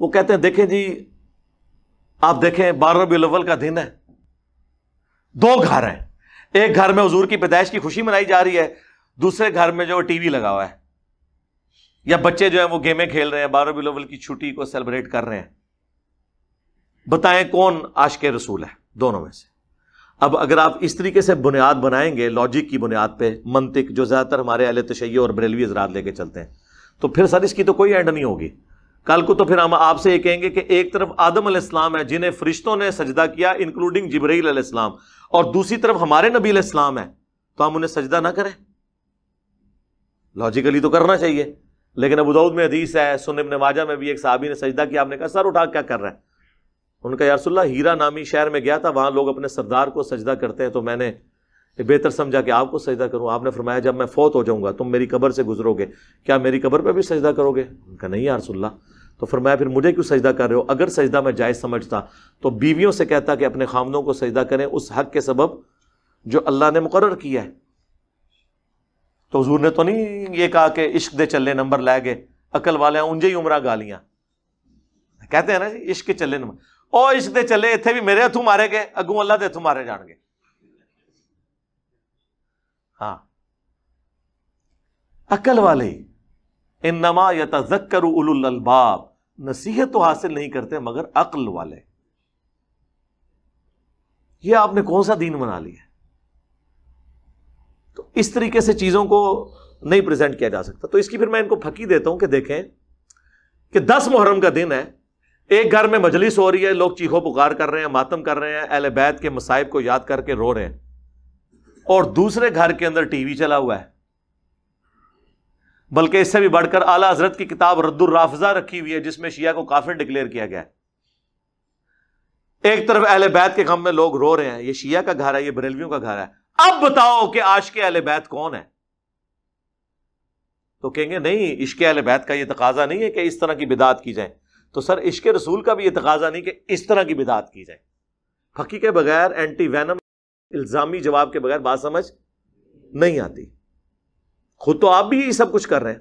وہ کہتے ہیں دیکھیں جی آپ دیکھیں 12 ربیع الاول کا دن ہے، 2 گھر ہیں، ایک گھر میں حضور کی پیدائش کی خوشی منائی جا رہی ہے، دوسرے گھر میں جو ٹی وی لگا ہوا ہے، یا بچے جو ہیں وہ گیمیں کھیل رہے ہیں، 12 ربیع الاول کی چھٹی کو سیلیبریٹ کر رہے ہیں. بتائیں کون عاشق رسول ہے دونوں میں سے؟ اب اگر آپ اس طریقے سے بنیاد بنائیں گے، لاجک کی بنیاد پہ، منطق جو زیادہ تر ہمارے اہل تشیع اور بریلوی حضرات لے کے چلتے ہیں، تو پھر سر اس کی تو کوئی اینڈ نہیں ہوگی. کل کو تو پھر ہم آپ سے یہ کہیں گے کہ ایک طرف آدم علیہ السلام ہے جنہیں فرشتوں نے سجدہ کیا انکلوڈنگ جبرائیل علیہ السلام، اور دوسری طرف ہمارے نبی علیہ السلام ہے، تو ہم انہیں سجدہ نہ کریں؟ لاجیکلی تو کرنا چاہیے. لیکن ابو داؤد میں حدیث ہے، سنن ابن ماجہ میں بھی ایک صحابی نے سجدہ کیا، آپ نے کہا سر اٹھا کیا کر رہا ہے؟ ان کا یا رسول اللہ ہیرا نامی شہر میں گیا تھا، وہاں لوگ اپنے سردار کو سجدہ کرتے ہیں، تو میں نے بہتر سمجھا کہ آپ کو سجدہ کروں. آپ نے فرمایا جب میں فوت ہو جاؤں گا تم میری قبر سے گزرو گے، کیا میری قبر پہ بھی سجدہ کرو گے؟ ان کا نہیں یا رسول اللہ. تو فرمایا پھر مجھے کیوں سجدہ کر رہے ہو؟ اگر سجدہ میں جائز سمجھتا تو بیویوں سے کہتا کہ اپنے خامدوں کو سجدہ کریں اس حق کے سبب جو اللہ نے مقرر کیا ہے. تو حضور نے تو نہیں یہ کہا کہ عشق دے چلے نمبر لے گئے، عقل والے اونجے ہی عمرہ گالیاں کہتے ہیں نا جی، عشق کے چلے نمبر، او عشق دے چلے اتنے بھی میرے ہتھوں مارے گئے، اگوں اللہ دے ہتھوں مارے جان گے. ہاں عقل والے انما یتذکر اولو الالباب، نصیحت تو حاصل نہیں کرتے مگر عقل والے. یہ آپ نے کون سا دین بنا لیا؟ تو اس طریقے سے چیزوں کو نہیں پریزنٹ کیا جا سکتا. تو اس کی پھر میں ان کو پھکی دیتا ہوں کہ دیکھیں کہ 10 محرم کا دن ہے، ایک گھر میں مجلس ہو رہی ہے، لوگ چیخو پکار کر رہے ہیں، ماتم کر رہے ہیں، اہل بیت کے مصائب کو یاد کر کے رو رہے ہیں، اور دوسرے گھر کے اندر ٹی وی چلا ہوا ہے. بلکہ اس سے بھی بڑھ کر اعلیٰ حضرت کی کتاب رد الرافضہ رکھی ہوئی ہے جس میں شیعہ کو کافر ڈکلیئر کیا گیا ہے. ایک طرف اہل بیت کے غم میں لوگ رو رہے ہیں، یہ شیعہ کا گھر ہے، یہ بریلویوں کا گھر ہے. اب بتاؤ کہ عاشق اہل بیت کون ہے؟ تو کہیں گے نہیں، عشق اہل بیت کا یہ تقاضا نہیں ہے کہ اس طرح کی بدعت کی جائے. تو سر عشق رسول کا بھی یہ تقاضا نہیں کہ اس طرح کی بدعت کی جائے. پھکی کے بغیر، اینٹی وینم الزامی جواب کے بغیر بات سمجھ نہیں آتی. خود تو آپ بھی یہ سب کچھ کر رہے ہیں.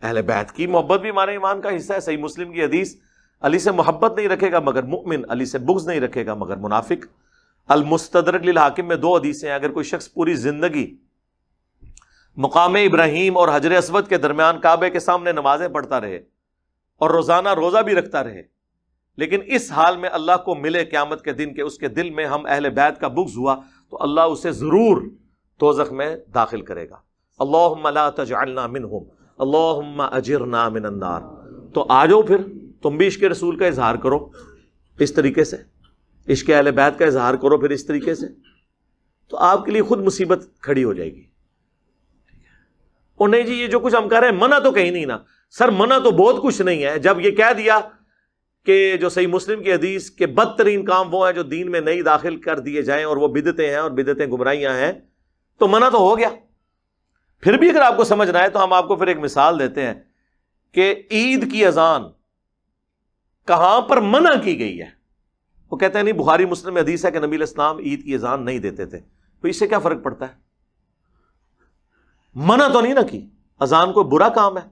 اہل بیت کی محبت بھی ہمارے ایمان کا حصہ ہے. صحیح مسلم کی حدیث، علی سے محبت نہیں رکھے گا مگر مؤمن، علی سے بغض نہیں رکھے گا مگر منافق. المستدرک للحاکم میں 2 حدیثیں ہیں. اگر کوئی شخص پوری زندگی مقام ابراہیم اور حجر اسود کے درمیان کعبے کے سامنے نمازیں پڑھتا رہے اور روزانہ روزہ بھی رکھتا رہے، لیکن اس حال میں اللہ کو ملے قیامت کے دن کہ اس کے دل میں ہم اہل بیت کا بغض ہوا، تو اللہ اسے ضرور دوزخ میں داخل کرے گا. اللہم لا تجعلنا منہم اللہم اجرنا من النار. تو آ جاؤ پھر تم بھی عشق رسول کا اظہار کرو اس طریقے سے، عشق اہل بیت کا اظہار کرو پھر اس طریقے سے، تو آپ کے لیے خود مصیبت کھڑی ہو جائے گی. اور نہیں جی یہ جو کچھ ہم کر رہے ہیں منع تو کہیں نہیں نا. سر منع تو بہت کچھ نہیں ہے. جب یہ کہہ دیا کہ جو صحیح مسلم کی حدیث کہ بدترین کام وہ ہیں جو دین میں نہیں داخل کر دیے جائیں اور وہ بدعتیں ہیں اور بدعتیں گمراہیاں ہیں، تو منع تو ہو گیا. پھر بھی اگر آپ کو سمجھنا ہے تو ہم آپ کو پھر ایک مثال دیتے ہیں کہ عید کی اذان کہاں پر منع کی گئی ہے. وہ کہتے ہیں نہیں بخاری مسلم میں حدیث ہے کہ نبی علیہ السلام عید کی اذان نہیں دیتے تھے. تو اس سے کیا فرق پڑتا ہے؟ منع تو نہیں نہ کی. اذان کوئی برا کام ہے.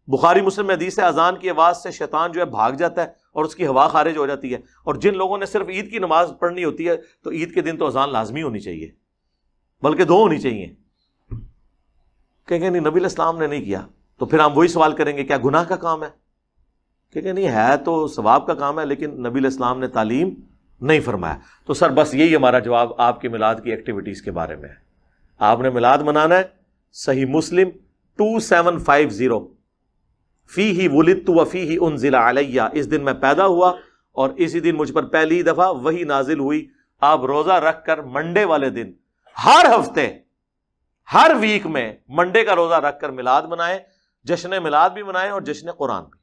بخاری مسلم میں حدیث ہے اذان کی آواز سے شیطان جو ہے بھاگ جاتا ہے اور اس کی ہوا خارج ہو جاتی ہے. اور جن لوگوں نے صرف عید کی نماز پڑھنی ہوتی ہے تو عید کے دن تو اذان لازمی ہونی چاہیے، بلکہ 2 ہونی چاہیے. کہیں گے نہیں نبی علیہ السلام نے نہیں کیا. تو پھر ہم وہی سوال کریں گے کیا گناہ کا کام ہے؟ کہیں گے نہیں ہے تو ثواب کا کام ہے، لیکن نبی علیہ السلام نے تعلیم نہیں فرمایا. تو سر بس یہی ہمارا جواب آپ کے میلاد کی ایکٹیویٹیز کے بارے میں ہے. آپ نے میلاد منانا ہے، صحیح مسلم 2750 فیہ ولدت وفیہ انزل علیہ، اس دن میں پیدا ہوا اور اسی دن مجھ پر پہلی دفعہ وحی نازل ہوئی. آپ روزہ رکھ کر منڈے والے دن ہر ہفتے ہر ویک میں منڈے کا روزہ رکھ کر میلاد منائیں، جشن میلاد بھی منائیں اور جشن قرآن بھی.